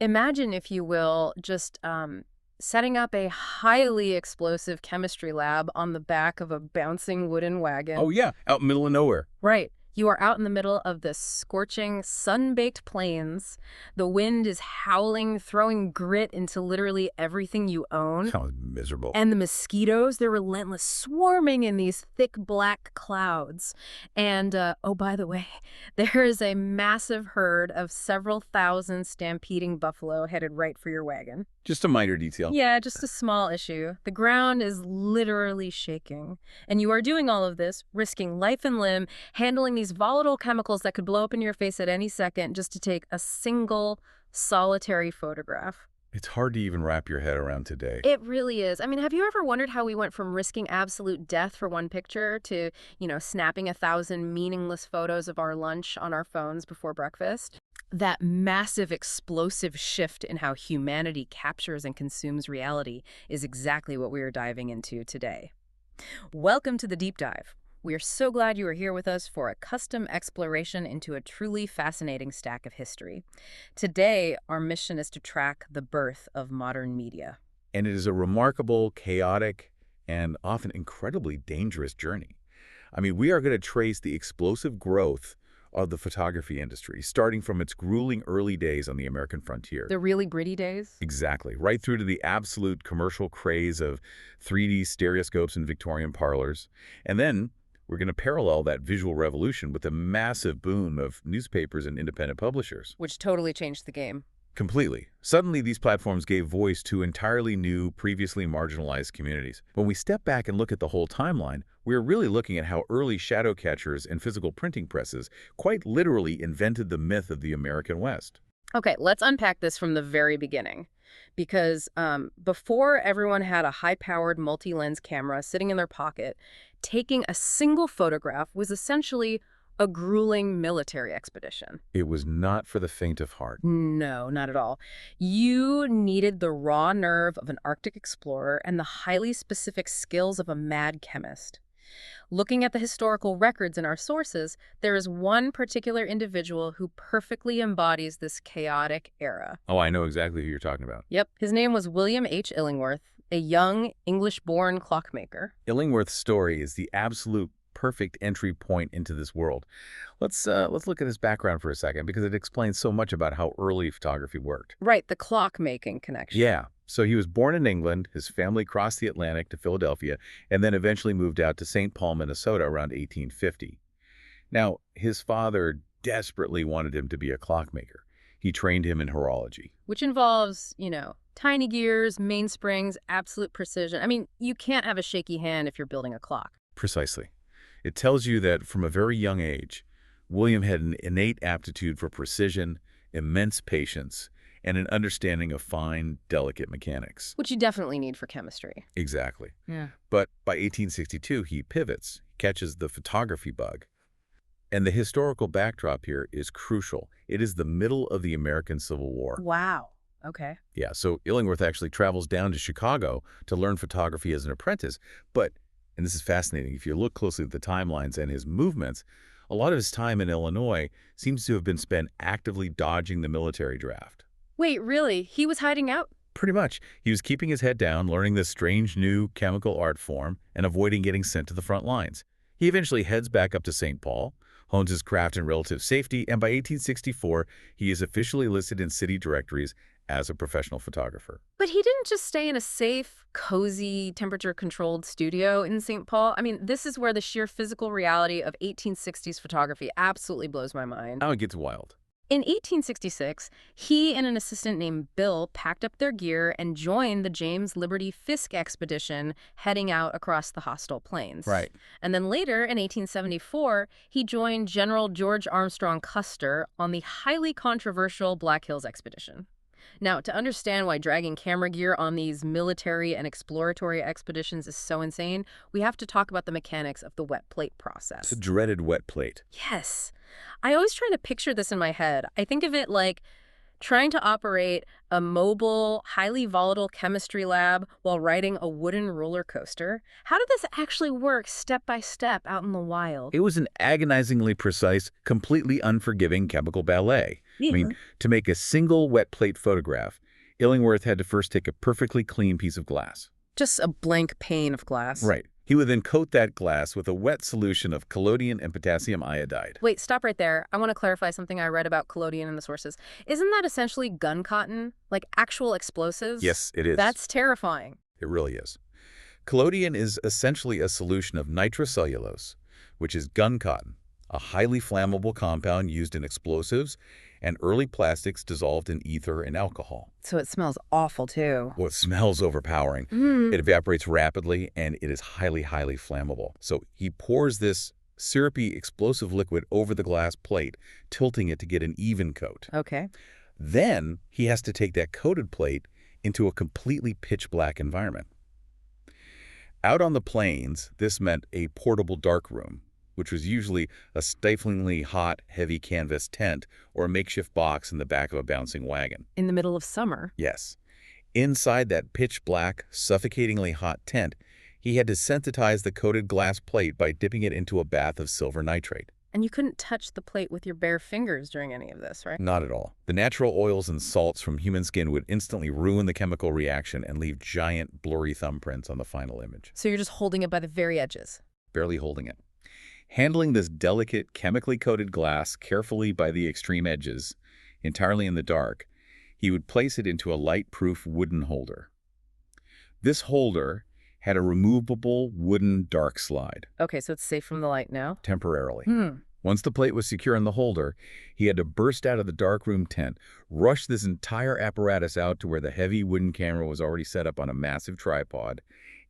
Imagine, if you will, just setting up a highly explosive chemistry lab on the back of a bouncing wooden wagon. Oh, yeah, out in the middle of nowhere. Right. You are out in the middle of the scorching, sun-baked plains. The wind is howling, throwing grit into literally everything you own. Sounds miserable. And the mosquitoes, they're relentless, swarming in these thick black clouds. And, oh, by the way, there is a massive herd of several thousand stampeding buffalo headed right for your wagon. Just a minor detail. Yeah, just a small issue. The ground is literally shaking. And you are doing all of this, risking life and limb, handling these volatile chemicals that could blow up in your face at any second just to take a single, solitary photograph. It's hard to even wrap your head around today. It really is. I mean, have you ever wondered how we went from risking absolute death for one picture to, snapping 1,000 meaningless photos of our lunch on our phones before breakfast? That massive explosive shift in how humanity captures and consumes reality is exactly what we are diving into today. Welcome to the Deep Dive. We are so glad you are here with us for a custom exploration into a truly fascinating stack of history. Today, our mission is to track the birth of modern media. And it is a remarkable, chaotic, and often incredibly dangerous journey. I mean, we are going to trace the explosive growth of the photography industry, starting from its grueling early days on the American frontier. The really gritty days? Exactly, right through to the absolute commercial craze of 3D stereoscopes and Victorian parlors. And then we're going to parallel that visual revolution with the massive boom of newspapers and independent publishers. Which totally changed the game. Completely. Suddenly, these platforms gave voice to entirely new, previously marginalized communities. When we step back and look at the whole timeline, we're really looking at how early shadow catchers and physical printing presses quite literally invented the myth of the American West. Okay, let's unpack this from the very beginning. Because before everyone had a high-powered multi-lens camera sitting in their pocket, taking a single photograph was essentially a grueling military expedition. It was not for the faint of heart. No, not at all. You needed the raw nerve of an Arctic explorer and the highly specific skills of a mad chemist. Looking at the historical records in our sources, there is one particular individual who perfectly embodies this chaotic era. Oh, I know exactly who you're talking about. Yep, his name was William H. Illingworth, a young English-born clockmaker. Illingworth's story is the absolute perfect entry point into this world. Let's look at his background for a second, because it explains so much about how early photography worked. Right, the clock-making connection. Yeah. So he was born in England, his family crossed the Atlantic to Philadelphia, and then eventually moved out to St. Paul, Minnesota around 1850. Now, his father desperately wanted him to be a clockmaker. He trained him in horology. Which involves, tiny gears, mainsprings, absolute precision. I mean, you can't have a shaky hand if you're building a clock. Precisely. It tells you that from a very young age, William had an innate aptitude for precision, immense patience, and an understanding of fine, delicate mechanics. Which you definitely need for chemistry. Exactly. Yeah. But by 1862, he pivots, catches the photography bug. And the historical backdrop here is crucial. It is the middle of the American Civil War. Wow. Okay. Yeah, so Illingworth actually travels down to Chicago to learn photography as an apprentice. But, and this is fascinating, if you look closely at the timelines and his movements, a lot of his time in Illinois seems to have been spent actively dodging the military draft. Wait, really? He was hiding out? Pretty much. He was keeping his head down, learning this strange new chemical art form, and avoiding getting sent to the front lines. He eventually heads back up to St. Paul, hones his craft in relative safety, and by 1864, he is officially listed in city directories as a professional photographer. But he didn't just stay in a safe, cozy, temperature-controlled studio in St. Paul. I mean, this is where the sheer physical reality of 1860s photography absolutely blows my mind. Now it gets wild. In 1866, he and an assistant named Bill packed up their gear and joined the James Liberty Fiske expedition heading out across the hostile plains. Right. And then later, in 1874, he joined General George Armstrong Custer on the highly controversial Black Hills expedition. Now, to understand why dragging camera gear on these military and exploratory expeditions is so insane, we have to talk about the mechanics of the wet plate process. The dreaded wet plate. Yes. I always try to picture this in my head. I think of it like trying to operate a mobile, highly volatile chemistry lab while riding a wooden roller coaster. How did this actually work step by step out in the wild? It was an agonizingly precise, completely unforgiving chemical ballet. I mean, to make a single wet plate photograph, Illingworth had to first take a perfectly clean piece of glass. Just a blank pane of glass. Right. He would then coat that glass with a wet solution of collodion and potassium iodide. Wait, stop right there. I want to clarify something I read about collodion in the sources. Isn't that essentially gun cotton? Like actual explosives? Yes, it is. That's terrifying. It really is. Collodion is essentially a solution of nitrocellulose, which is gun cotton, a highly flammable compound used in explosives and early plastics dissolved in ether and alcohol. So it smells awful, too. Well, it smells overpowering. It evaporates rapidly, and it is highly, highly flammable. So he pours this syrupy explosive liquid over the glass plate, tilting it to get an even coat. Okay. Then he has to take that coated plate into a completely pitch-black environment. Out on the plains, this meant a portable darkroom, which was usually a stiflingly hot, heavy canvas tent or a makeshift box in the back of a bouncing wagon. In the middle of summer. Yes. Inside that pitch-black, suffocatingly hot tent, he had to sensitize the coated glass plate by dipping it into a bath of silver nitrate. And you couldn't touch the plate with your bare fingers during any of this, right? Not at all. The natural oils and salts from human skin would instantly ruin the chemical reaction and leave giant, blurry thumbprints on the final image. So you're just holding it by the very edges. Barely holding it. Handling this delicate, chemically coated glass carefully by the extreme edges, entirely in the dark, he would place it into a light-proof wooden holder. This holder had a removable wooden dark slide. Okay, so it's safe from the light now? Temporarily. Once the plate was secure in the holder, he had to burst out of the darkroom tent, rush this entire apparatus out to where the heavy wooden camera was already set up on a massive tripod,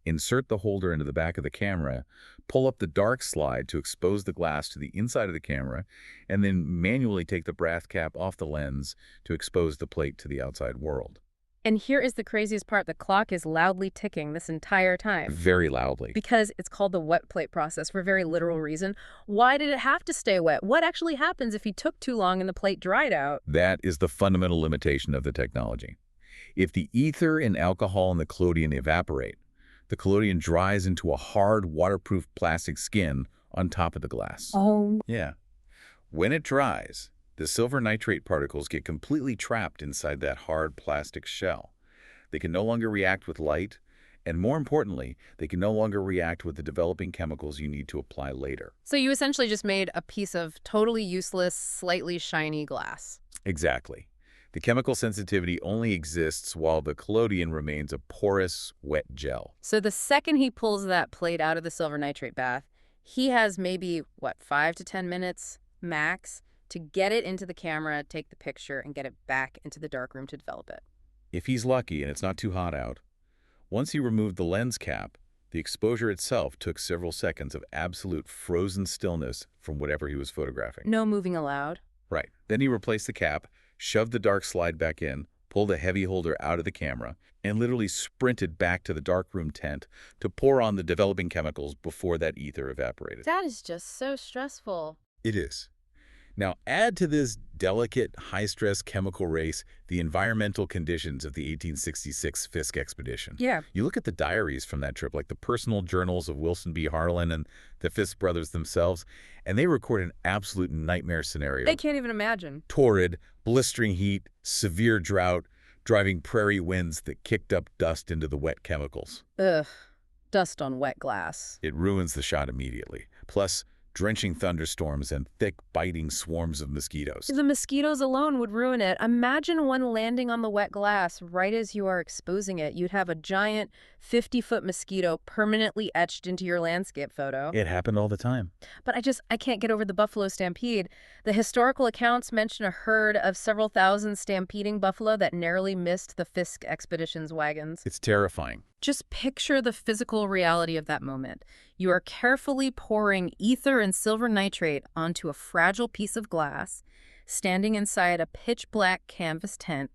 insert the holder into the back of the camera, pull up the dark slide to expose the glass to the inside of the camera, and then manually take the brass cap off the lens to expose the plate to the outside world. And here is the craziest part. The clock is loudly ticking this entire time. Very loudly. Because it's called the wet plate process for a very literal reason. Why did it have to stay wet? What actually happens if he took too long and the plate dried out? That is the fundamental limitation of the technology. If the ether and alcohol in the collodion evaporate, the collodion dries into a hard, waterproof plastic skin on top of the glass. Oh. Yeah. When it dries, the silver nitrate particles get completely trapped inside that hard plastic shell. They can no longer react with light, and more importantly, they can no longer react with the developing chemicals you need to apply later. So you essentially just made a piece of totally useless, slightly shiny glass. Exactly. The chemical sensitivity only exists while the collodion remains a porous, wet gel. So the second he pulls that plate out of the silver nitrate bath, he has maybe, 5 to 10 minutes max to get it into the camera, take the picture, and get it back into the darkroom to develop it. If he's lucky and it's not too hot out, once he removed the lens cap, the exposure itself took several seconds of absolute frozen stillness from whatever he was photographing. No moving allowed. Right. Then he replaced the cap, shoved the dark slide back in, pulled a heavy holder out of the camera, and literally sprinted back to the darkroom tent to pour on the developing chemicals before that ether evaporated. That is just so stressful. It is. Now, add to this delicate, high-stress chemical race the environmental conditions of the 1866 Fisk expedition. Yeah. You look at the diaries from that trip, like the personal journals of Wilson B. Harlan and the Fisk brothers themselves, and they record an absolute nightmare scenario. They can't even imagine. Torrid, blistering heat, severe drought, driving prairie winds that kicked up dust into the wet chemicals. Ugh. Dust on wet glass. It ruins the shot immediately. Plus, drenching thunderstorms and thick, biting swarms of mosquitoes. The mosquitoes alone would ruin it. Imagine one landing on the wet glass right as you are exposing it. You'd have a giant 50-foot mosquito permanently etched into your landscape photo. It happened all the time. But I can't get over the buffalo stampede. The historical accounts mention a herd of several thousand stampeding buffalo that narrowly missed the Fisk expedition's wagons. It's terrifying. Just picture the physical reality of that moment. You are carefully pouring ether and silver nitrate onto a fragile piece of glass, standing inside a pitch-black canvas tent,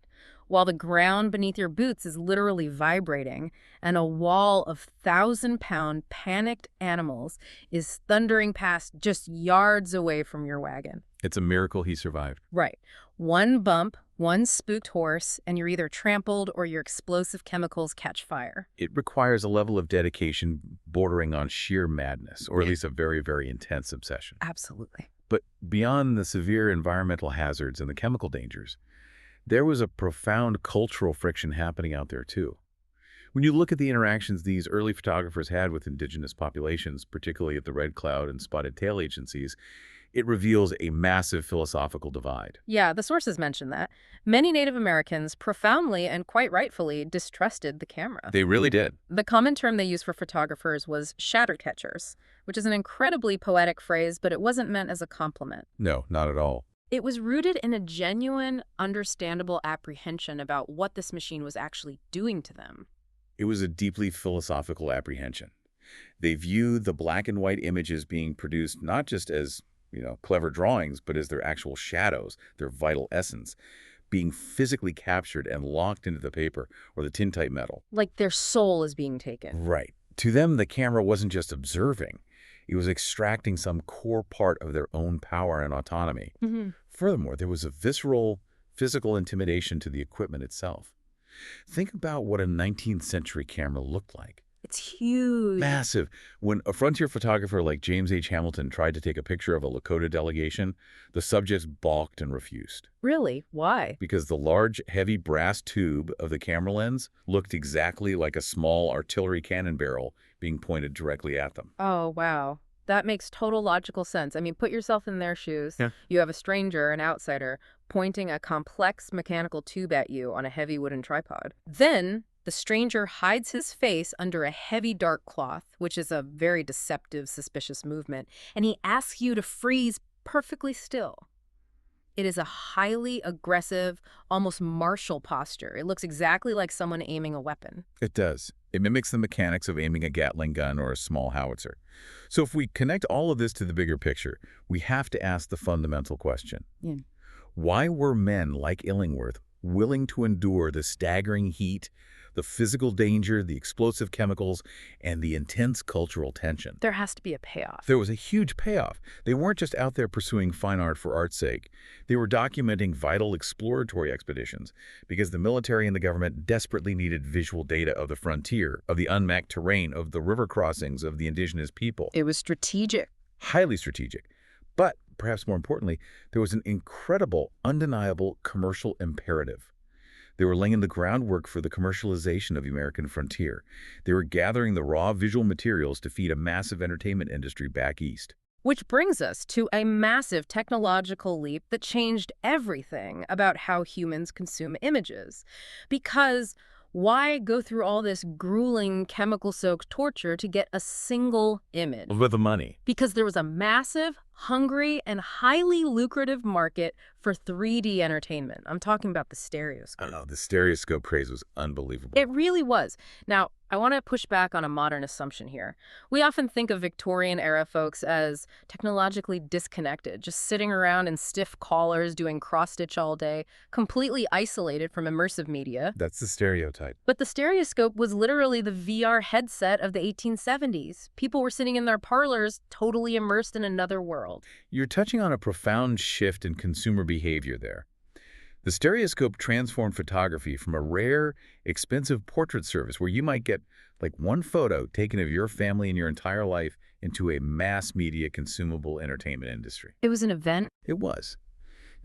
while the ground beneath your boots is literally vibrating, and a wall of 1,000-pound panicked animals is thundering past just yards away from your wagon. It's a miracle he survived. Right. One bump, one spooked horse, and you're either trampled or your explosive chemicals catch fire. It requires a level of dedication bordering on sheer madness, or at least a very, very intense obsession. Absolutely. But beyond the severe environmental hazards and the chemical dangers, there was a profound cultural friction happening out there too. When you look at the interactions these early photographers had with indigenous populations, particularly at the Red Cloud and Spotted Tail agencies, it reveals a massive philosophical divide. Yeah, the sources mention that. Many Native Americans profoundly and quite rightfully distrusted the camera. They really did. The common term they used for photographers was shadow catchers, which is an incredibly poetic phrase, but it wasn't meant as a compliment. No, not at all. It was rooted in a genuine, understandable apprehension about what this machine was actually doing to them. It was a deeply philosophical apprehension. They viewed the black and white images being produced not just as, clever drawings, but as their actual shadows, their vital essence, being physically captured and locked into the paper or the tintype metal. Like their soul is being taken. Right. To them, the camera wasn't just observing. It was extracting some core part of their own power and autonomy. Furthermore, there was a visceral, physical intimidation to the equipment itself. Think about what a 19th century camera looked like. It's huge. Massive. When a frontier photographer like James H. Hamilton tried to take a picture of a Lakota delegation, the subjects balked and refused. Really? Why? Because the large, heavy brass tube of the camera lens looked exactly like a small artillery cannon barrel being pointed directly at them. Oh, wow. That makes total logical sense. I mean, put yourself in their shoes. Yeah. You have a stranger, an outsider, pointing a complex mechanical tube at you on a heavy wooden tripod. Then the stranger hides his face under a heavy dark cloth, which is a very deceptive, suspicious movement, and he asks you to freeze perfectly still. It is a highly aggressive, almost martial posture. It looks exactly like someone aiming a weapon. It does. It mimics the mechanics of aiming a Gatling gun or a small howitzer. So if we connect all of this to the bigger picture, we have to ask the fundamental question. Yeah. Why were men like Illingworth willing to endure the staggering heat, the physical danger, the explosive chemicals, and the intense cultural tension? There has to be a payoff. There was a huge payoff. They weren't just out there pursuing fine art for art's sake. They were documenting vital exploratory expeditions because the military and the government desperately needed visual data of the frontier, of the unmapped terrain, of the river crossings of the indigenous people. It was strategic. Highly strategic. But perhaps more importantly, there was an incredible, undeniable commercial imperative. They were laying the groundwork for the commercialization of the American frontier. They were gathering the raw visual materials to feed a massive entertainment industry back east. Which brings us to a massive technological leap that changed everything about how humans consume images. Because why go through all this grueling chemical-soaked torture to get a single image? With the money. Because there was a massive, hungry, and highly lucrative market for 3D entertainment. I'm talking about the stereoscope. Oh, the stereoscope craze was unbelievable. It really was. Now, I want to push back on a modern assumption here. We often think of Victorian-era folks as technologically disconnected, just sitting around in stiff collars doing cross-stitch all day, completely isolated from immersive media. That's the stereotype. But the stereoscope was literally the VR headset of the 1870s. People were sitting in their parlors, totally immersed in another world. You're touching on a profound shift in consumer behavior there. The stereoscope transformed photography from a rare, expensive portrait service where you might get like one photo taken of your family and your entire life into a mass media consumable entertainment industry. It was an event. It was.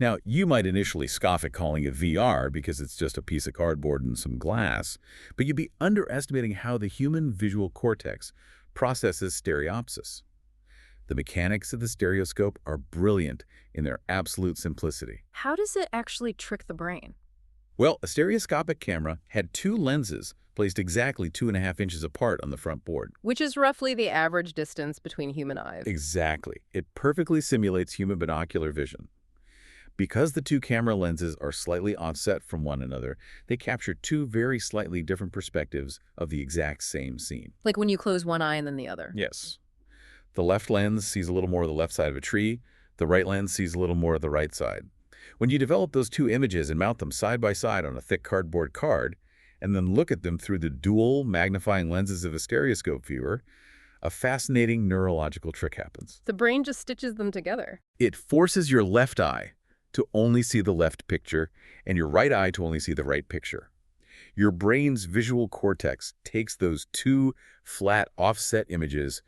Now, you might initially scoff at calling it VR because it's just a piece of cardboard and some glass, but you'd be underestimating how the human visual cortex processes stereopsis. The mechanics of the stereoscope are brilliant in their absolute simplicity. How does it actually trick the brain? Well, a stereoscopic camera had two lenses placed exactly 2.5 inches apart on the front board. Which is roughly the average distance between human eyes. Exactly. It perfectly simulates human binocular vision. Because the two camera lenses are slightly offset from one another, they capture two very slightly different perspectives of the exact same scene. Like when you close one eye and then the other. Yes. The left lens sees a little more of the left side of a tree. The right lens sees a little more of the right side. When you develop those two images and mount them side by side on a thick cardboard card, and then look at them through the dual magnifying lenses of a stereoscope viewer, a fascinating neurological trick happens. The brain just stitches them together. It forces your left eye to only see the left picture and your right eye to only see the right picture. Your brain's visual cortex takes those two flat offset images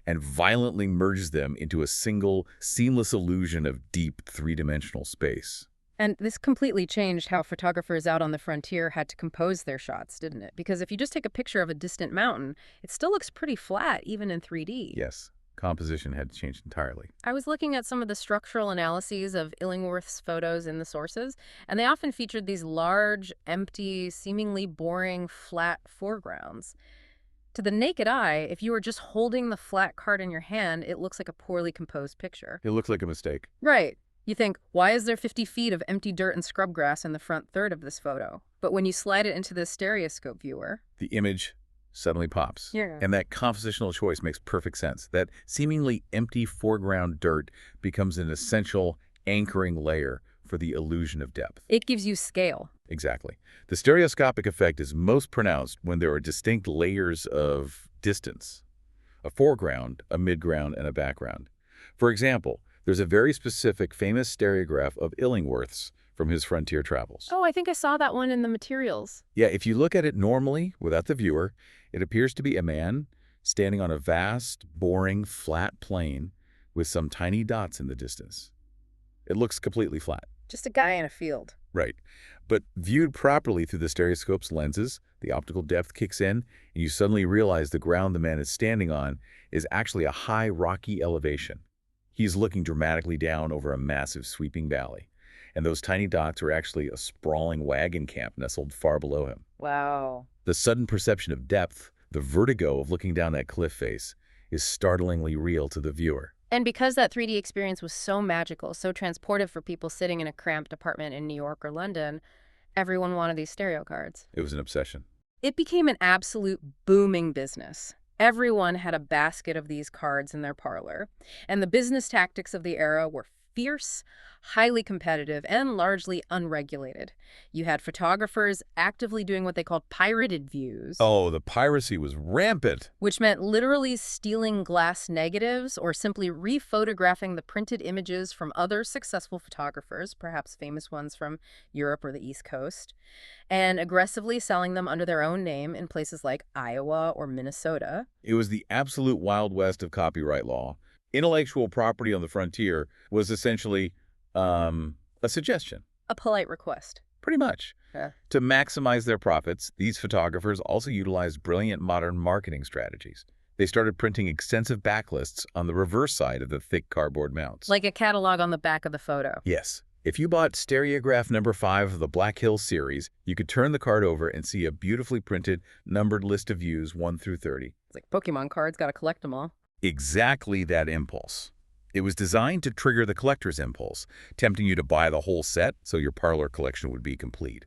and violently merges them into a single, seamless illusion of deep, three-dimensional space. And this completely changed how photographers out on the frontier had to compose their shots, didn't it? Because if you just take a picture of a distant mountain, it still looks pretty flat, even in 3D. Yes, composition had changed entirely. I was looking at some of the structural analyses of Illingworth's photos in the sources, and they often featured these large, empty, seemingly boring, flat foregrounds. To the naked eye, if you were just holding the flat card in your hand, it looks like a poorly composed picture. It looked like a mistake. Right. You think, why is there 50 feet of empty dirt and scrub grass in the front third of this photo? But when you slide it into the stereoscope viewer, The image suddenly pops. Yeah. And that compositional choice makes perfect sense. That seemingly empty foreground dirt becomes an essential anchoring layer for the illusion of depth. it gives you scale. Exactly. The stereoscopic effect is most pronounced when there are distinct layers of distance, a foreground, a midground, and a background. For example, there's a very specific famous stereograph of Illingworth's from his frontier travels. Oh, I think I saw that one in the materials. Yeah, if you look at it normally, without the viewer, it appears to be a man standing on a vast, boring, flat plain with some tiny dots in the distance. It looks completely flat. Just a guy in a field. Right. But viewed properly through the stereoscope's lenses, the optical depth kicks in, and you suddenly realize the ground the man is standing on is actually a high, rocky elevation. He's looking dramatically down over a massive, sweeping valley. And those tiny dots are actually a sprawling wagon camp nestled far below him. Wow. The sudden perception of depth, the vertigo of looking down that cliff face, is startlingly real to the viewer. And because that 3D experience was so magical, so transportive for people sitting in a cramped apartment in New York or London, everyone wanted these stereo cards. It was an obsession. It became an absolute booming business. Everyone had a basket of these cards in their parlor, and the business tactics of the era were fierce, highly competitive, and largely unregulated. You had photographers actively doing what they called pirated views, Oh, the piracy was rampant. which meant literally stealing glass negatives or simply rephotographing the printed images from other successful photographers, perhaps famous ones from Europe or the East Coast, and aggressively selling them under their own name in places like Iowa or Minnesota. It was the absolute Wild West of copyright law. Intellectual property on the frontier was essentially a suggestion, A polite request. pretty much. Yeah. To maximize their profits, these photographers also utilized brilliant modern marketing strategies. They started printing extensive backlists on the reverse side of the thick cardboard mounts. Like a catalog on the back of the photo. Yes. If you bought Stereograph number 5 of the Black Hills series, you could turn the card over and see a beautifully printed, numbered list of views 1 through 30. It's like Pokemon cards, gotta collect them all. Exactly that impulse. It was designed to trigger the collector's impulse, tempting you to buy the whole set so your parlor collection would be complete.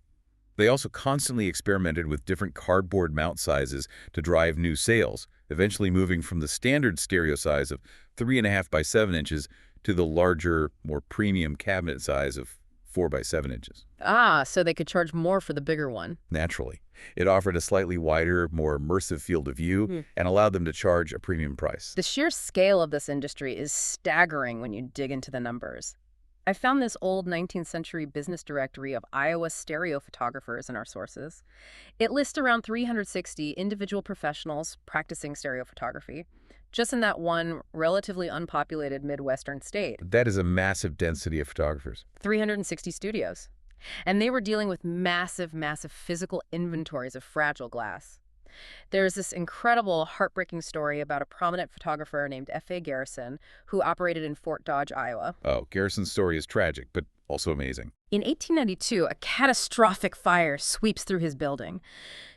They also constantly experimented with different cardboard mount sizes to drive new sales, eventually moving from the standard stereo size of 3.5 by 7 inches to the larger, more premium cabinet size of 4 by 7 inches. Ah, so they could charge more for the bigger one. Naturally, it offered a slightly wider, more immersive field of view and allowed them to charge a premium price. The sheer scale of this industry is staggering when you dig into the numbers. I found this old 19th century business directory of Iowa stereo photographers in our sources. It lists around 360 individual professionals practicing stereo photography, just in that one relatively unpopulated Midwestern state. That is a massive density of photographers. 360 studios. And they were dealing with massive, massive physical inventories of fragile glass. There's this incredible, heartbreaking story about a prominent photographer named F.A. Garrison who operated in Fort Dodge, Iowa. Oh, Garrison's story is tragic, but also amazing. In 1892, a catastrophic fire sweeps through his building.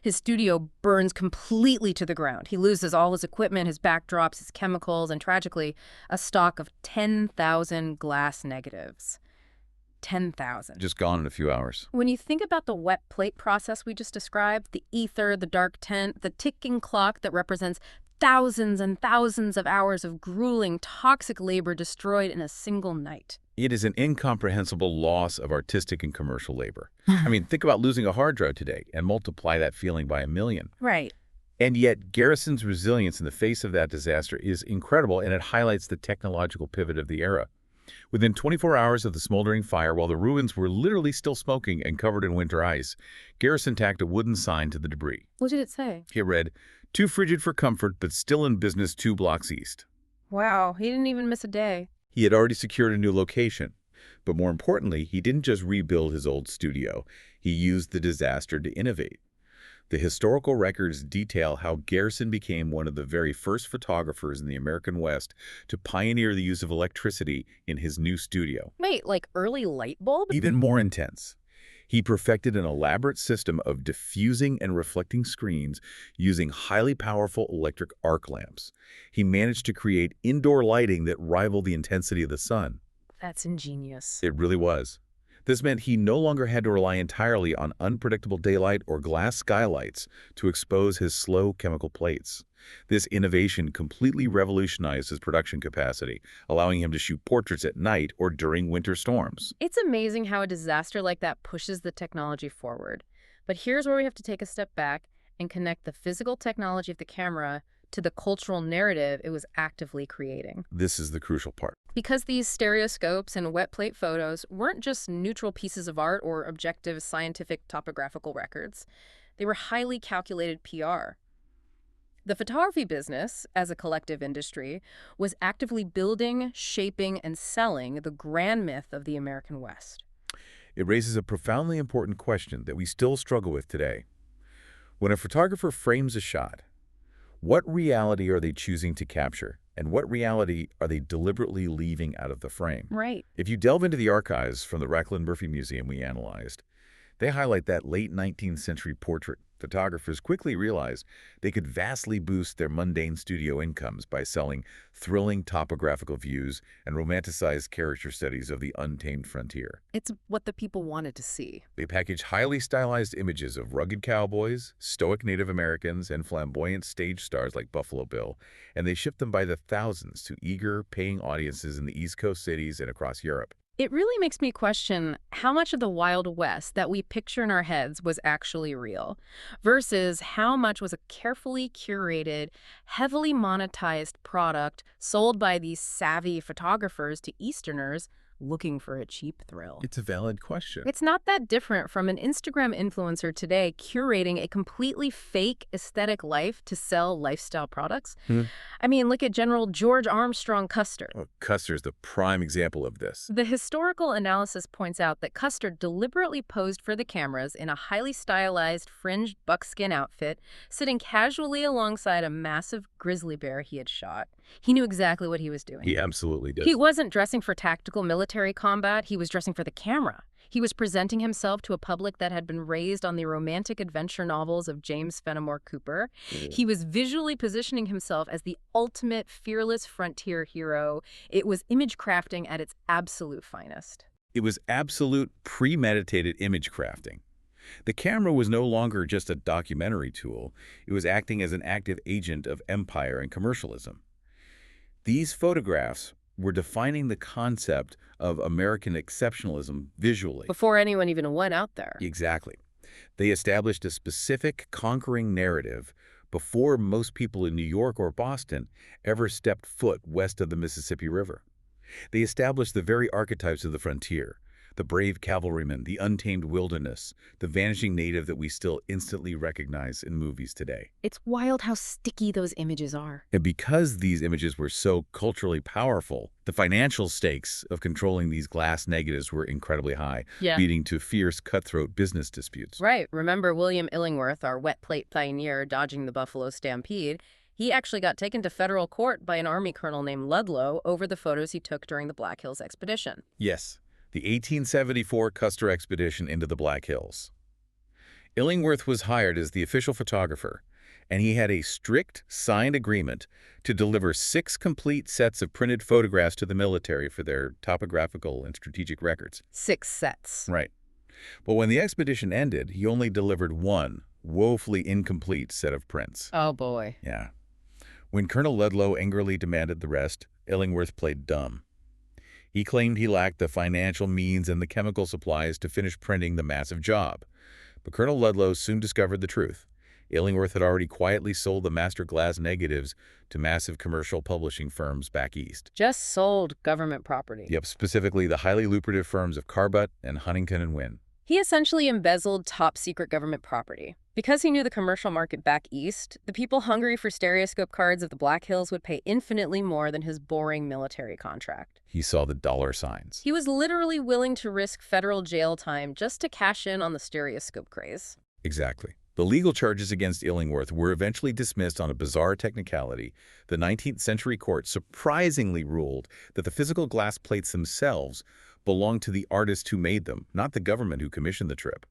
His studio burns completely to the ground. He loses all his equipment, his backdrops, his chemicals, and tragically, a stock of 10,000 glass negatives. 10,000. Just gone in a few hours. When you think about the wet plate process we just described, the ether, the dark tent, the ticking clock that represents thousands and thousands of hours of grueling, toxic labor destroyed in a single night. It is an incomprehensible loss of artistic and commercial labor. I mean, think about losing a hard drive today and multiply that feeling by 1,000,000. Right. And yet, Garrison's resilience in the face of that disaster is incredible, and it highlights the technological pivot of the era. Within 24 hours of the smoldering fire, while the ruins were literally still smoking and covered in winter ice, Garrison tacked a wooden sign to the debris. What did it say? It read, "Too frigid for comfort, but still in business 2 blocks east." Wow, he didn't even miss a day. He had already secured a new location. But more importantly, he didn't just rebuild his old studio. He used the disaster to innovate. The historical records detail how Garrison became one of the very first photographers in the American West to pioneer the use of electricity in his new studio. Wait, like early light bulb? Even more intense, he perfected an elaborate system of diffusing and reflecting screens using highly powerful electric arc lamps. He managed to create indoor lighting that rivaled the intensity of the sun. That's ingenious. It really was. This meant he no longer had to rely entirely on unpredictable daylight or glass skylights to expose his slow chemical plates. This innovation completely revolutionized his production capacity, allowing him to shoot portraits at night or during winter storms. It's amazing how a disaster like that pushes the technology forward. But here's where we have to take a step back and connect the physical technology of the camera to the cultural narrative it was actively creating. This is the crucial part. Because these stereoscopes and wet plate photos weren't just neutral pieces of art or objective scientific topographical records. They were highly calculated PR. The photography business, as a collective industry, was actively building, shaping, and selling the grand myth of the American West. It raises a profoundly important question that we still struggle with today. When a photographer frames a shot, what reality are they choosing to capture, and what reality are they deliberately leaving out of the frame? Right. If you delve into the archives from the Racklin Murphy Museum we analyzed, they highlight that late 19th century portrait. Photographers quickly realized they could vastly boost their mundane studio incomes by selling thrilling topographical views and romanticized character studies of the untamed frontier. It's what the people wanted to see. They packaged highly stylized images of rugged cowboys, stoic Native Americans, and flamboyant stage stars like Buffalo Bill, and they shipped them by the thousands to eager, paying audiences in the East Coast cities and across Europe. It really makes me question how much of the Wild West that we picture in our heads was actually real versus how much was a carefully curated, heavily monetized product sold by these savvy photographers to Easterners looking for a cheap thrill. It's a valid question. It's not that different from an Instagram influencer today curating a completely fake aesthetic life to sell lifestyle products. I mean, look at General George Armstrong Custer. Well, Custer's the prime example of this. The historical analysis points out that Custer deliberately posed for the cameras in a highly stylized, fringed buckskin outfit, sitting casually alongside a massive grizzly bear he had shot. He knew exactly what he was doing. He absolutely did. He wasn't dressing for tactical military combat, he was dressing for the camera. He was presenting himself to a public that had been raised on the romantic adventure novels of James Fenimore Cooper. He was visually positioning himself as the ultimate fearless frontier hero. It was image crafting at its absolute finest. It was absolute premeditated image crafting. The camera was no longer just a documentary tool. It was acting as an active agent of empire and commercialism. These photographs were defining the concept of American exceptionalism visually. Before anyone even went out there. Exactly. They established a specific conquering narrative before most people in New York or Boston ever stepped foot west of the Mississippi River. They established the very archetypes of the frontier: the brave cavalryman, the untamed wilderness, the vanishing native that we still instantly recognize in movies today. It's wild how sticky those images are. And because these images were so culturally powerful, the financial stakes of controlling these glass negatives were incredibly high, leading to fierce, cutthroat business disputes. Right. Remember William Illingworth, our wet plate pioneer dodging the Buffalo Stampede? He actually got taken to federal court by an Army colonel named Ludlow over the photos he took during the Black Hills expedition. Yes. The 1874 Custer expedition into the Black Hills. Illingworth was hired as the official photographer, and he had a strict signed agreement to deliver 6 complete sets of printed photographs to the military for their topographical and strategic records. 6 sets. Right. But when the expedition ended, he only delivered 1 woefully incomplete set of prints. Oh, boy. Yeah. When Colonel Ludlow angrily demanded the rest, Illingworth played dumb. He claimed he lacked the financial means and the chemical supplies to finish printing the massive job. But Colonel Ludlow soon discovered the truth. Illingworth had already quietly sold the master glass negatives to massive commercial publishing firms back east. Just sold government property. Yep, specifically the highly lucrative firms of Carbutt and Huntington and Wynne. He essentially embezzled top-secret government property. Because he knew the commercial market back east, the people hungry for stereoscope cards of the Black Hills would pay infinitely more than his boring military contract. He saw the dollar signs. He was literally willing to risk federal jail time just to cash in on the stereoscope craze. Exactly. The legal charges against Illingworth were eventually dismissed on a bizarre technicality. The 19th century court surprisingly ruled that the physical glass plates themselves belonged to the artist who made them, not the government who commissioned the trip.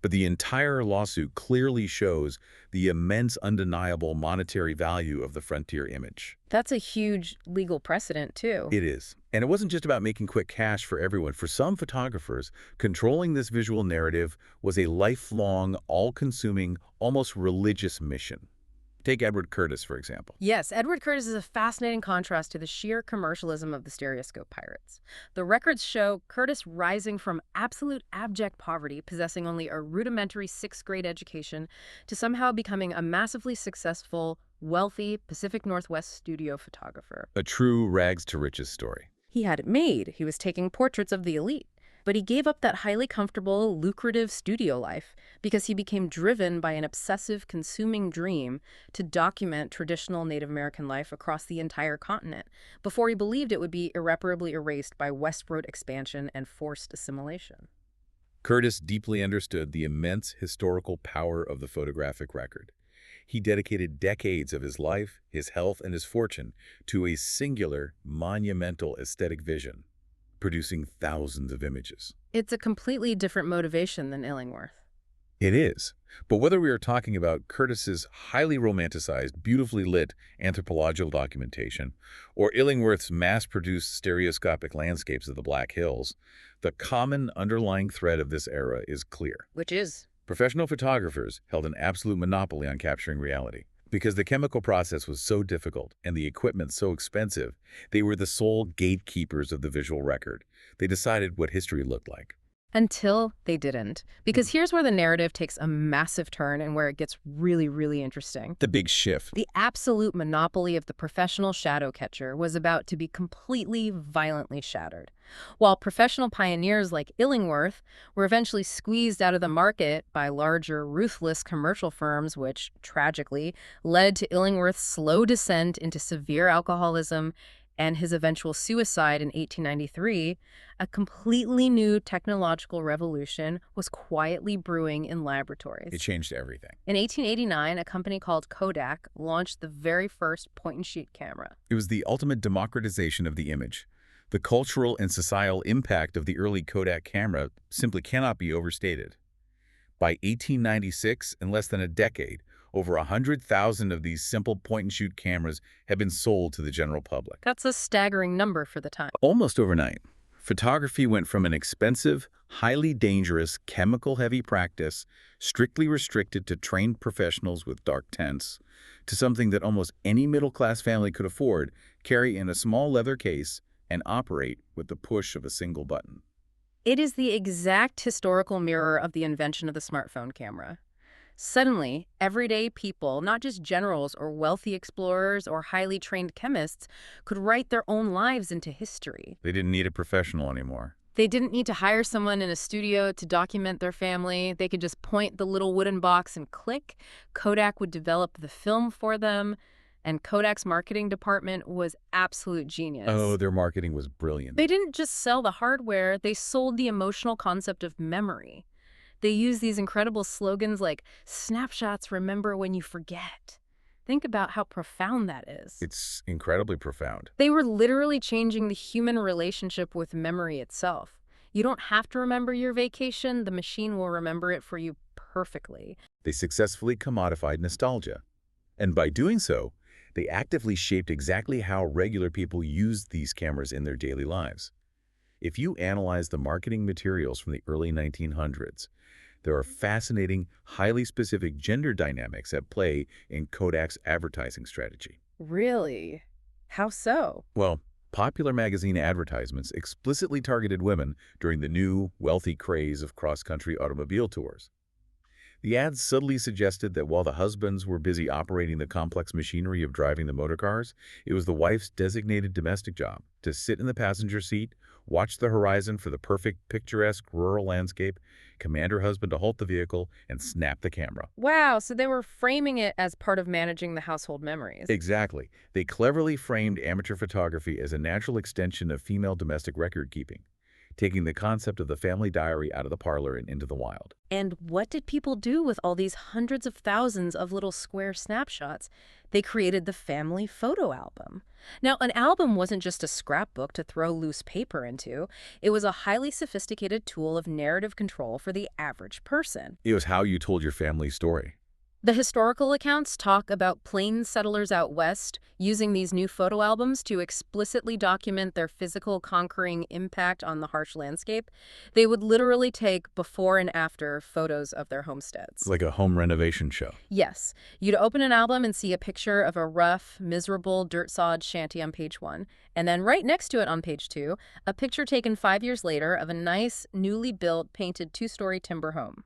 But the entire lawsuit clearly shows the immense undeniable monetary value of the frontier image. That's a huge legal precedent, too. It is. And it wasn't just about making quick cash for everyone. For some photographers, controlling this visual narrative was a lifelong, all-consuming, almost religious mission. Take Edward Curtis, for example. Yes, Edward Curtis is a fascinating contrast to the sheer commercialism of the stereoscope pirates. The records show Curtis rising from absolute abject poverty, possessing only a rudimentary sixth-grade education, to somehow becoming a massively successful, wealthy Pacific Northwest studio photographer. A true rags-to-riches story. He had it made. He was taking portraits of the elite. But he gave up that highly comfortable, lucrative studio life because he became driven by an obsessive, consuming dream to document traditional Native American life across the entire continent before he believed it would be irreparably erased by westward expansion and forced assimilation. Curtis deeply understood the immense historical power of the photographic record. He dedicated decades of his life, his health, and his fortune to a singular, monumental aesthetic vision, producing thousands of images. It's a completely different motivation than Illingworth. It is. But whether we are talking about Curtis's highly romanticized, beautifully lit anthropological documentation, or Illingworth's mass-produced stereoscopic landscapes of the Black Hills, the common underlying thread of this era is clear. Which is? Professional photographers held an absolute monopoly on capturing reality. Because the chemical process was so difficult and the equipment so expensive, they were the sole gatekeepers of the visual record. They decided what history looked like. Until they didn't. Because here's where the narrative takes a massive turn and where it gets really, really interesting. The big shift. The absolute monopoly of the professional shadow catcher was about to be completely, violently shattered. While professional pioneers like Illingworth were eventually squeezed out of the market by larger, ruthless commercial firms, which, tragically, led to Illingworth's slow descent into severe alcoholism and his eventual suicide in 1893, a completely new technological revolution was quietly brewing in laboratories. It changed everything. In 1889, a company called Kodak launched the very first point-and-shoot camera. It was the ultimate democratization of the image. The cultural and societal impact of the early Kodak camera simply cannot be overstated. By 1896, in less than a decade, over 100,000 of these simple point-and-shoot cameras have been sold to the general public. That's a staggering number for the time. Almost overnight, photography went from an expensive, highly dangerous, chemical-heavy practice, strictly restricted to trained professionals with dark tints, to something that almost any middle-class family could afford, carry in a small leather case, and operate with the push of a single button. It is the exact historical mirror of the invention of the smartphone camera. Suddenly, everyday people, not just generals or wealthy explorers or highly trained chemists, could write their own lives into history. They didn't need a professional anymore. They didn't need to hire someone in a studio to document their family. They could just point the little wooden box and click. Kodak would develop the film for them. And Kodak's marketing department was absolute genius. Oh, their marketing was brilliant. They didn't just sell the hardware, they sold the emotional concept of memory. They used these incredible slogans like, "Snapshots remember when you forget." Think about how profound that is. It's incredibly profound. They were literally changing the human relationship with memory itself. You don't have to remember your vacation, the machine will remember it for you perfectly. They successfully commodified nostalgia. And by doing so, they actively shaped exactly how regular people used these cameras in their daily lives. If you analyze the marketing materials from the early 1900s, there are fascinating, highly specific gender dynamics at play in Kodak's advertising strategy. Really? How so? Well, popular magazine advertisements explicitly targeted women during the new, wealthy craze of cross-country automobile tours. The ads subtly suggested that while the husbands were busy operating the complex machinery of driving the motor cars, it was the wife's designated domestic job to sit in the passenger seat, watch the horizon for the perfect picturesque rural landscape, command her husband to halt the vehicle, and snap the camera. Wow, so they were framing it as part of managing the household memories. Exactly. They cleverly framed amateur photography as a natural extension of female domestic record keeping, taking the concept of the family diary out of the parlor and into the wild. And what did people do with all these hundreds of thousands of little square snapshots? They created the family photo album. Now, an album wasn't just a scrapbook to throw loose paper into. It was a highly sophisticated tool of narrative control for the average person. It was how you told your family story. The historical accounts talk about plain settlers out west using these new photo albums to explicitly document their physical conquering impact on the harsh landscape. They would literally take before and after photos of their homesteads. It's like a home renovation show. Yes, you'd open an album and see a picture of a rough, miserable, dirt-sawed shanty on page 1, and then right next to it on page 2, a picture taken 5 years later of a nice, newly built, painted 2-story timber home.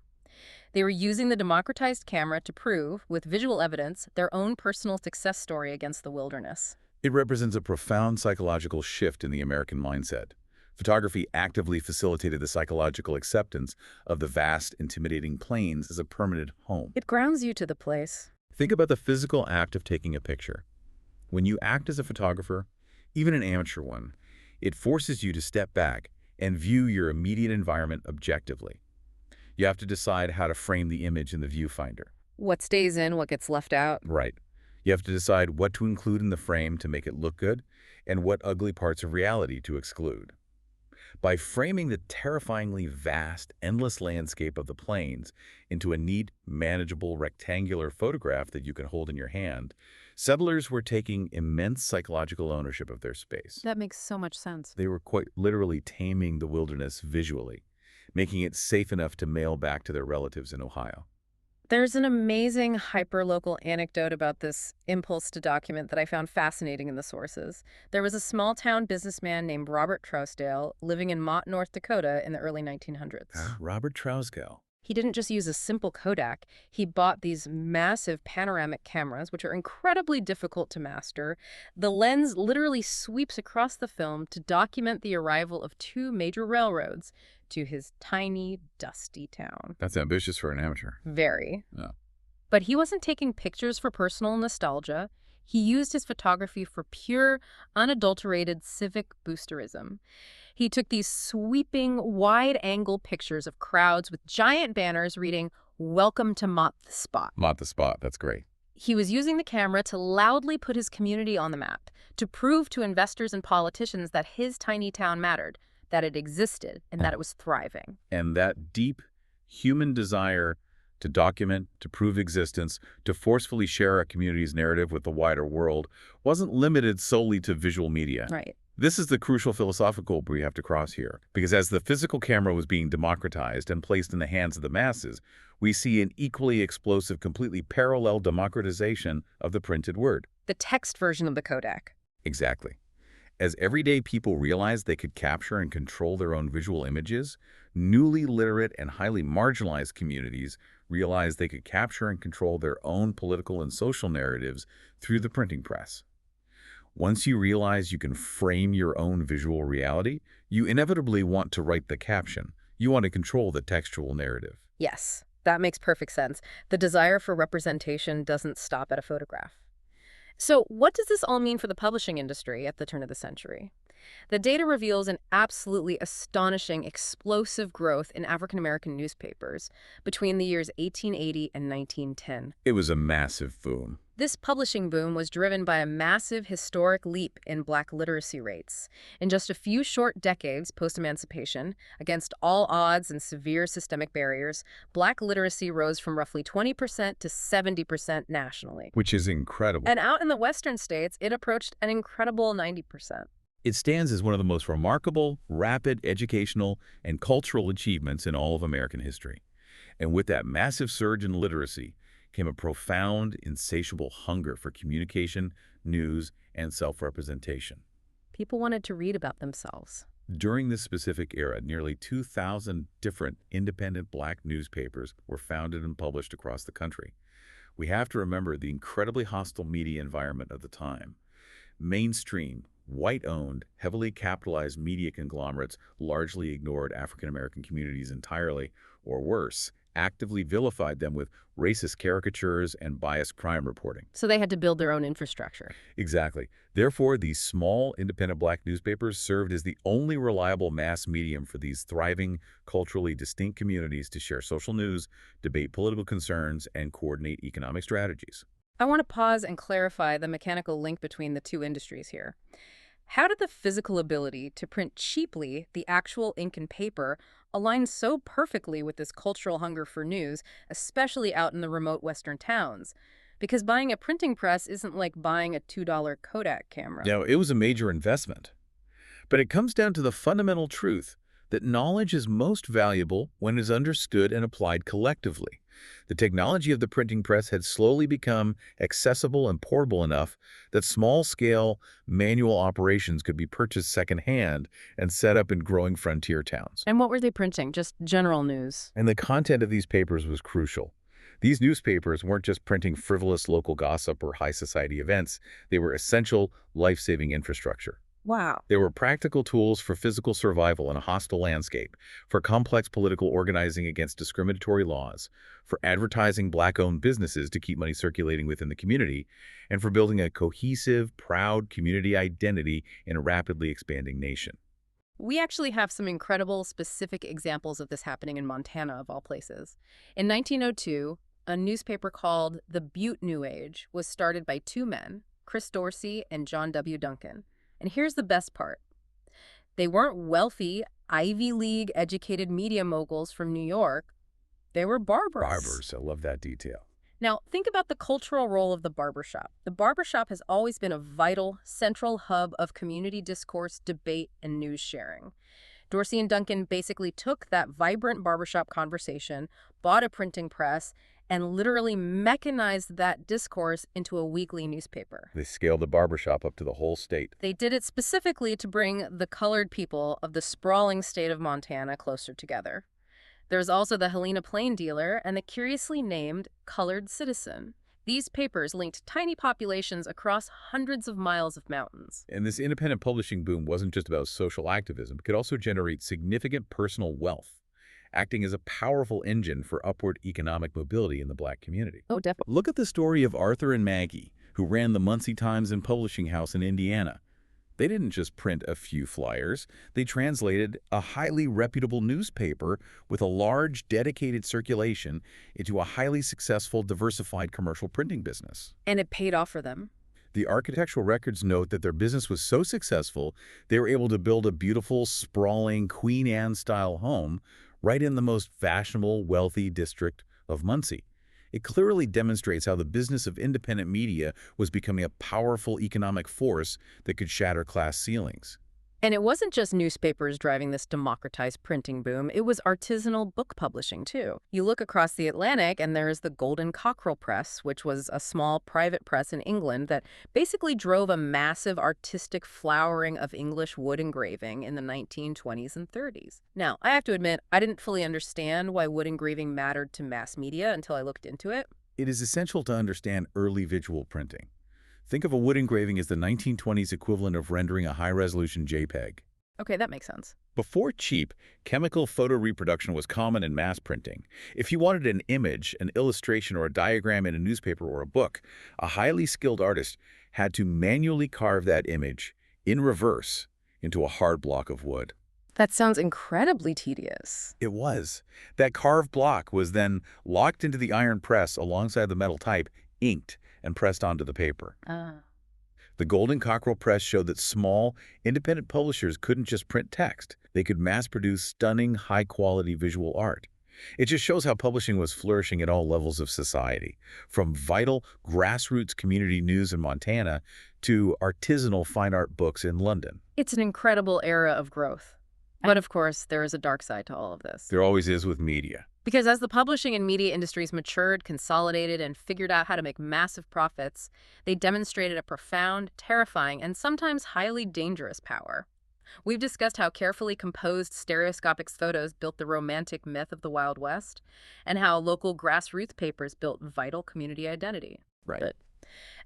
They were using the democratized camera to prove, with visual evidence, their own personal success story against the wilderness. It represents a profound psychological shift in the American mindset. Photography actively facilitated the psychological acceptance of the vast, intimidating plains as a permanent home. It grounds you to the place. Think about the physical act of taking a picture. When you act as a photographer, even an amateur one, it forces you to step back and view your immediate environment objectively. You have to decide how to frame the image in the viewfinder. What stays in, what gets left out. Right. You have to decide what to include in the frame to make it look good and what ugly parts of reality to exclude. By framing the terrifyingly vast, endless landscape of the plains into a neat, manageable, rectangular photograph that you can hold in your hand, settlers were taking immense psychological ownership of their space. That makes so much sense. They were quite literally taming the wilderness visually, making it safe enough to mail back to their relatives in Ohio. There's an amazing hyper-local anecdote about this impulse to document that I found fascinating in the sources. There was a small-town businessman named Robert Trousdale living in Mott, North Dakota in the early 1900s. Robert Trousdale. He didn't just use a simple Kodak. He bought these massive panoramic cameras, which are incredibly difficult to master. The lens literally sweeps across the film to document the arrival of 2 major railroads to his tiny, dusty town. That's ambitious for an amateur. Very. Yeah. But he wasn't taking pictures for personal nostalgia. He used his photography for pure, unadulterated civic boosterism. He took these sweeping, wide-angle pictures of crowds with giant banners reading, "Welcome to Mott the Spot." Mott the Spot, that's great. He was using the camera to loudly put his community on the map, to prove to investors and politicians that his tiny town mattered, that it existed, and that it was thriving. And that deep human desire to document, to prove existence, to forcefully share a community's narrative with the wider world wasn't limited solely to visual media. Right. This is the crucial philosophical we have to cross here, because as the physical camera was being democratized and placed in the hands of the masses, we see an equally explosive, completely parallel democratization of the printed word. The text version of the Kodak. Exactly. As everyday people realized they could capture and control their own visual images, newly literate and highly marginalized communities realized they could capture and control their own political and social narratives through the printing press. Once you realize you can frame your own visual reality, you inevitably want to write the caption. You want to control the textual narrative. Yes, that makes perfect sense. The desire for representation doesn't stop at a photograph. So what does this all mean for the publishing industry at the turn of the century? The data reveals an absolutely astonishing, explosive growth in African-American newspapers between the years 1880 and 1910. It was a massive boom. This publishing boom was driven by a massive historic leap in Black literacy rates. In just a few short decades post-emancipation, against all odds and severe systemic barriers, Black literacy rose from roughly 20% to 70% nationally. Which is incredible. And out in the western states, it approached an incredible 90%. It stands as one of the most remarkable, rapid educational, and cultural achievements in all of American history. And with that massive surge in literacy came a profound, insatiable hunger for communication, news, and self-representation. People wanted to read about themselves. During this specific era, nearly 2,000 different independent black newspapers were founded and published across the country. We have to remember the incredibly hostile media environment of the time. Mainstream, white-owned, heavily capitalized media conglomerates largely ignored African American communities entirely, or worse, actively vilified them with racist caricatures and biased crime reporting. So they had to build their own infrastructure. Exactly. Therefore, these small, independent black newspapers served as the only reliable mass medium for these thriving, culturally distinct communities to share social news, debate political concerns, and coordinate economic strategies. I want to pause and clarify the mechanical link between the two industries here. How did the physical ability to print cheaply the actual ink and paper align so perfectly with this cultural hunger for news, especially out in the remote western towns? Because buying a printing press isn't like buying a $2 Kodak camera. Now, it was a major investment. But it comes down to the fundamental truth that knowledge is most valuable when it is understood and applied collectively. The technology of the printing press had slowly become accessible and portable enough that small-scale manual operations could be purchased secondhand and set up in growing frontier towns. And what were they printing? Just general news. And the content of these papers was crucial. These newspapers weren't just printing frivolous local gossip or high society events. They were essential, life-saving infrastructure. Wow. They were practical tools for physical survival in a hostile landscape, for complex political organizing against discriminatory laws, for advertising black-owned businesses to keep money circulating within the community, and for building a cohesive, proud community identity in a rapidly expanding nation. We actually have some incredible specific examples of this happening in Montana, of all places. In 1902, a newspaper called the Butte New Age was started by two men, Chris Dorsey and John W. Duncan. And here's the best part. They weren't wealthy, Ivy League educated media moguls from New York. They were barbers. Barbers, I love that detail. Now, think about the cultural role of the barbershop. The barbershop has always been a vital, central hub of community discourse, debate, and news sharing. Dorsey and Duncan basically took that vibrant barbershop conversation, bought a printing press, and literally mechanized that discourse into a weekly newspaper. They scaled the barbershop up to the whole state. They did it specifically to bring the colored people of the sprawling state of Montana closer together. There's also the Helena Plain Dealer and the curiously named Colored Citizen. These papers linked tiny populations across hundreds of miles of mountains. And this independent publishing boom wasn't just about social activism. It could also generate significant personal wealth, acting as a powerful engine for upward economic mobility in the black community. Oh, definitely. Look at the story of Arthur and Maggie, who ran the Muncie Times and Publishing House in Indiana. They didn't just print a few flyers. They translated a highly reputable newspaper with a large, dedicated circulation into a highly successful, diversified commercial printing business. And it paid off for them. The architectural records note that their business was so successful, they were able to build a beautiful, sprawling Queen Anne-style home right in the most fashionable, wealthy district of Muncie. It clearly demonstrates how the business of independent media was becoming a powerful economic force that could shatter class ceilings. And it wasn't just newspapers driving this democratized printing boom, it was artisanal book publishing too. You look across the Atlantic and there's the Golden Cockerel Press, which was a small private press in England that basically drove a massive artistic flowering of English wood engraving in the 1920s and 30s. Now, I have to admit, I didn't fully understand why wood engraving mattered to mass media until I looked into it. It is essential to understand early visual printing. Think of a wood engraving as the 1920s equivalent of rendering a high-resolution JPEG. Okay, that makes sense. Before cheap, chemical photo reproduction was common in mass printing. If you wanted an image, an illustration, or a diagram in a newspaper or a book, a highly skilled artist had to manually carve that image in reverse into a hard block of wood. That sounds incredibly tedious. It was. That carved block was then locked into the iron press alongside the metal type, inked, and pressed onto the paper. The Golden Cockerel Press showed that small, independent publishers couldn't just print text. They could mass-produce stunning, high-quality visual art. It just shows how publishing was flourishing at all levels of society, from vital, grassroots community news in Montana to artisanal fine art books in London. It's an incredible era of growth. But of course, there is a dark side to all of this. There always is with media. Because as the publishing and media industries matured, consolidated, and figured out how to make massive profits, they demonstrated a profound, terrifying, and sometimes highly dangerous power. We've discussed how carefully composed stereoscopic photos built the romantic myth of the Wild West, and how local grassroots papers built vital community identity. Right. But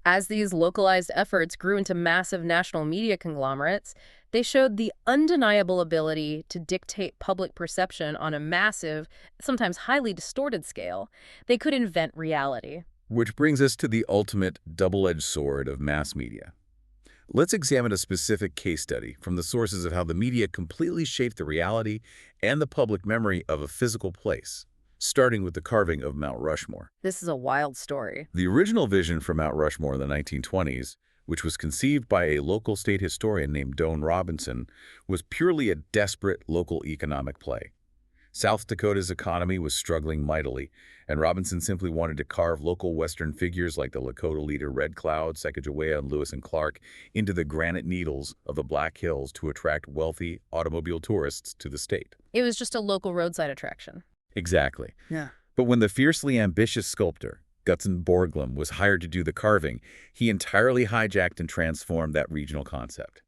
as these localized efforts grew into massive national media conglomerates, they showed the undeniable ability to dictate public perception on a massive, sometimes highly distorted scale. They could invent reality. Which brings us to the ultimate double-edged sword of mass media. Let's examine a specific case study from the sources of how the media completely shaped the reality and the public memory of a physical place, starting with the carving of Mount Rushmore. This is a wild story. The original vision for Mount Rushmore in the 1920s, which was conceived by a local state historian named Doane Robinson, was purely a desperate local economic play. South Dakota's economy was struggling mightily, and Robinson simply wanted to carve local Western figures like the Lakota leader Red Cloud, Sacagawea, and Lewis and Clark into the granite needles of the Black Hills to attract wealthy automobile tourists to the state. It was just a local roadside attraction. Exactly. Yeah. But when the fiercely ambitious sculptor, Gutzon Borglum, was hired to do the carving, he entirely hijacked and transformed that regional concept.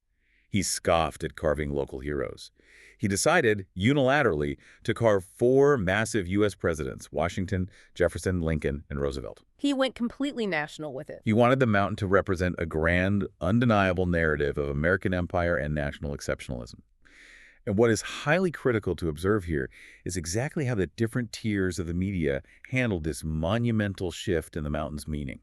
He scoffed at carving local heroes. He decided, unilaterally, to carve 4 massive U.S. presidents: Washington, Jefferson, Lincoln, and Roosevelt. He went completely national with it. He wanted the mountain to represent a grand, undeniable narrative of American empire and national exceptionalism. And what is highly critical to observe here is exactly how the different tiers of the media handled this monumental shift in the mountain's meaning.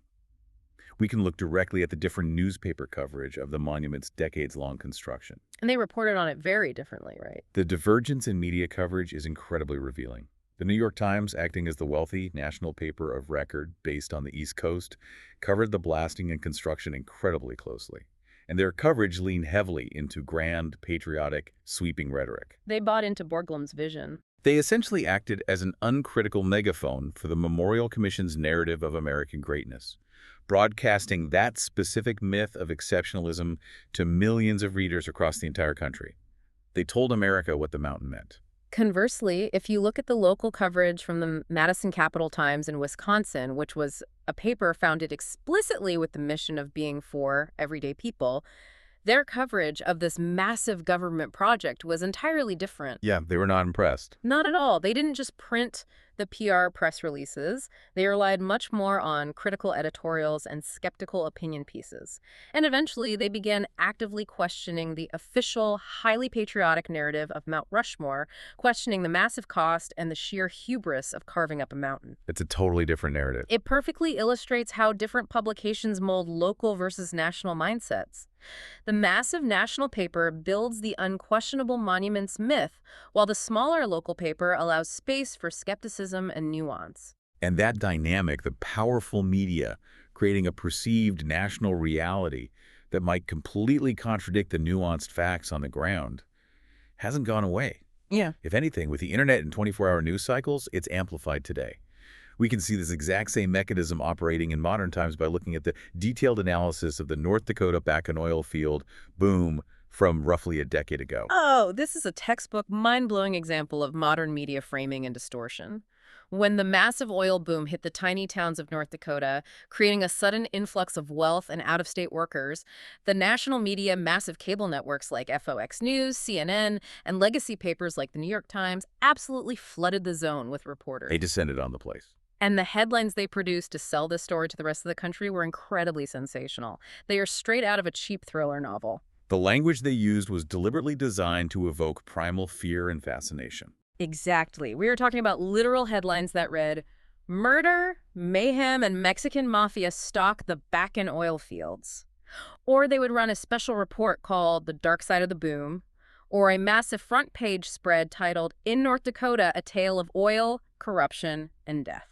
We can look directly at the different newspaper coverage of the monument's decades-long construction. And they reported on it very differently, right? The divergence in media coverage is incredibly revealing. The New York Times, acting as the wealthy national paper of record based on the East Coast, covered the blasting and construction incredibly closely. And their coverage leaned heavily into grand, patriotic, sweeping rhetoric. They bought into Borglum's vision. They essentially acted as an uncritical megaphone for the Memorial Commission's narrative of American greatness, broadcasting that specific myth of exceptionalism to millions of readers across the entire country. They told America what the mountain meant. Conversely, if you look at the local coverage from the Madison Capital Times in Wisconsin, which was a paper founded explicitly with the mission of being for everyday people, their coverage of this massive government project was entirely different. Yeah, they were not impressed. Not at all. They didn't just print the PR press releases. They relied much more on critical editorials and skeptical opinion pieces. And eventually, they began actively questioning the official, highly patriotic narrative of Mount Rushmore, questioning the massive cost and the sheer hubris of carving up a mountain. It's a totally different narrative. It perfectly illustrates how different publications mold local versus national mindsets. The massive national paper builds the unquestionable monument's myth, while the smaller local paper allows space for skepticism and nuance. And that dynamic, the powerful media, creating a perceived national reality that might completely contradict the nuanced facts on the ground, hasn't gone away. Yeah. If anything, with the internet and 24-hour news cycles, it's amplified today. We can see this exact same mechanism operating in modern times by looking at the detailed analysis of the North Dakota Bakken oil field boom from roughly a decade ago. Oh, this is a textbook, mind-blowing example of modern media framing and distortion. When the massive oil boom hit the tiny towns of North Dakota, creating a sudden influx of wealth and out-of-state workers, the national media, massive cable networks like FOX News, CNN, and legacy papers like the New York Times absolutely flooded the zone with reporters. They descended on the place. And the headlines they produced to sell this story to the rest of the country were incredibly sensational. They are straight out of a cheap thriller novel. The language they used was deliberately designed to evoke primal fear and fascination. Exactly. We are talking about literal headlines that read, "Murder, mayhem, and Mexican mafia stalk the Bakken oil fields." Or they would run a special report called The Dark Side of the Boom, or a massive front page spread titled, "In North Dakota, a Tale of Oil, Corruption, and Death."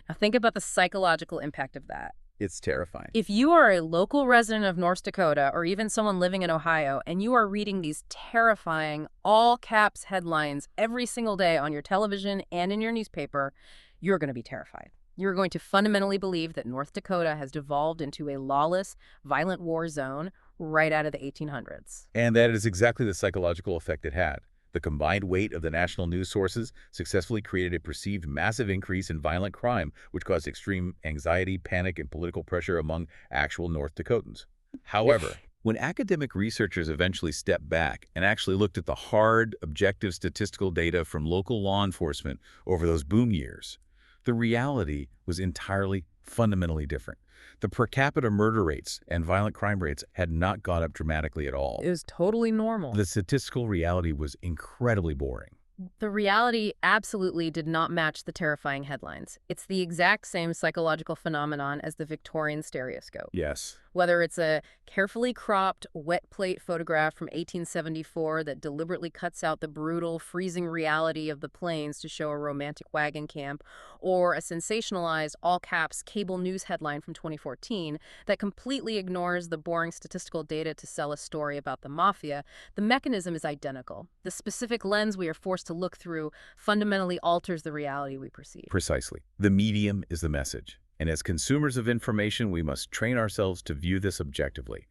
Now think about the psychological impact of that. It's terrifying. If you are a local resident of North Dakota or even someone living in Ohio and you are reading these terrifying all-caps headlines every single day on your television and in your newspaper, you're going to be terrified. You're going to fundamentally believe that North Dakota has devolved into a lawless, violent war zone right out of the 1800s. And that is exactly the psychological effect it had. The combined weight of the national news sources successfully created a perceived massive increase in violent crime, which caused extreme anxiety, panic, and political pressure among actual North Dakotans. However, When academic researchers eventually stepped back and actually looked at the hard, objective statistical data from local law enforcement over those boom years, the reality was entirely, fundamentally different. The per capita murder rates and violent crime rates had not gone up dramatically at all. It was totally normal. The statistical reality was incredibly boring. The reality absolutely did not match the terrifying headlines. It's the exact same psychological phenomenon as the Victorian stereoscope. Yes. Whether it's a carefully cropped, wet plate photograph from 1874 that deliberately cuts out the brutal, freezing reality of the plains to show a romantic wagon camp, or a sensationalized, all-caps cable news headline from 2014 that completely ignores the boring statistical data to sell a story about the mafia, the mechanism is identical. The specific lens we are forced to look through fundamentally alters the reality we perceive. Precisely. The medium is the message. And as consumers of information, we must train ourselves to view this objectively.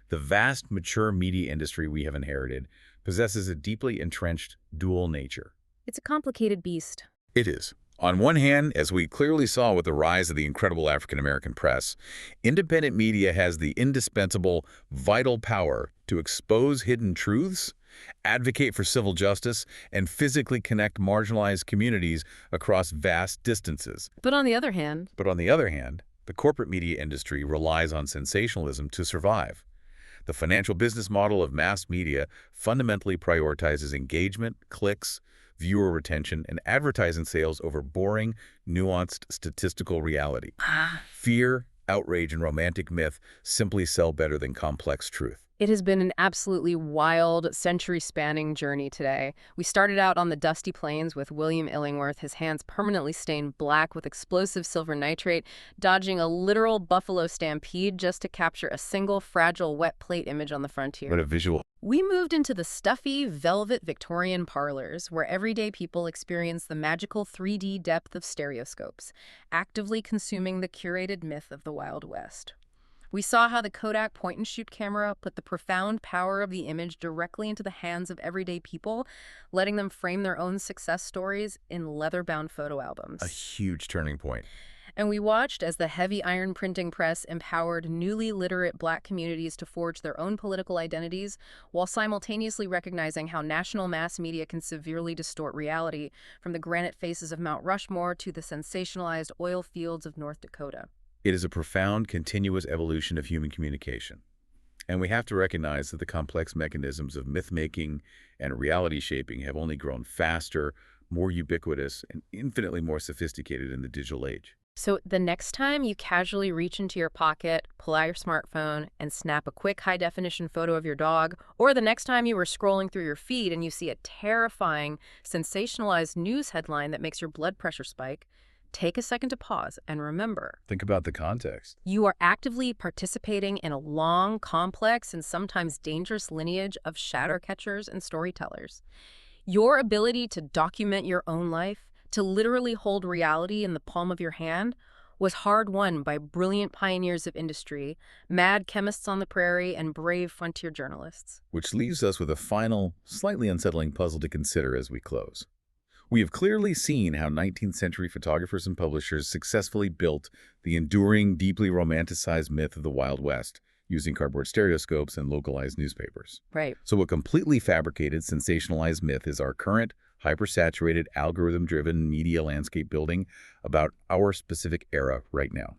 The vast, mature media industry we have inherited possesses a deeply entrenched dual nature. It's a complicated beast. It is. On one hand, as we clearly saw with the rise of the incredible African-American press, independent media has the indispensable, vital power to expose hidden truths, advocate for civil justice, and physically connect marginalized communities across vast distances. But on the other hand, the corporate media industry relies on sensationalism to survive. The financial business model of mass media fundamentally prioritizes engagement, clicks, viewer retention, and advertising sales over boring, nuanced statistical reality. Fear, outrage, and romantic myth simply sell better than complex truth. it has been an absolutely wild, century-spanning journey today. We started out on the dusty plains with William Illingworth, his hands permanently stained black with explosive silver nitrate, dodging a literal buffalo stampede just to capture a single fragile wet plate image on the frontier. What a visual. We moved into the stuffy, velvet Victorian parlors, where everyday people experience the magical 3D depth of stereoscopes, actively consuming the curated myth of the Wild West. We saw how the Kodak point-and-shoot camera put the profound power of the image directly into the hands of everyday people, letting them frame their own success stories in leather-bound photo albums. A huge turning point. And we watched as the heavy iron printing press empowered newly literate Black communities to forge their own political identities, while simultaneously recognizing how national mass media can severely distort reality, from the granite faces of Mount Rushmore to the sensationalized oil fields of North Dakota. It is a profound, continuous evolution of human communication. And we have to recognize that the complex mechanisms of myth-making and reality shaping have only grown faster, more ubiquitous, and infinitely more sophisticated in the digital age. So the next time you casually reach into your pocket, pull out your smartphone, and snap a quick high-definition photo of your dog, or the next time you were scrolling through your feed and you see a terrifying, sensationalized news headline that makes your blood pressure spike, take a second to pause and remember. Think about the context. You are actively participating in a long, complex, and sometimes dangerous lineage of shadow catchers and storytellers. Your ability to document your own life, to literally hold reality in the palm of your hand, was hard-won by brilliant pioneers of industry, mad chemists on the prairie, and brave frontier journalists. Which leaves us with a final, slightly unsettling puzzle to consider as we close. We have clearly seen how 19th century photographers and publishers successfully built the enduring, deeply romanticized myth of the Wild West using cardboard stereoscopes and localized newspapers. Right. So a completely fabricated, sensationalized myth is our current, hyper-saturated, algorithm-driven media landscape building about our specific era right now.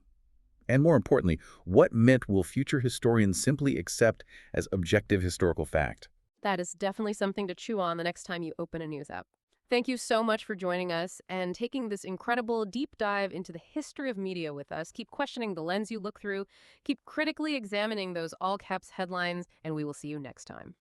And more importantly, what myth will future historians simply accept as objective historical fact? That is definitely something to chew on the next time you open a news app. Thank you so much for joining us and taking this incredible deep dive into the history of media with us. Keep questioning the lens you look through, keep critically examining those all-caps headlines, and we will see you next time.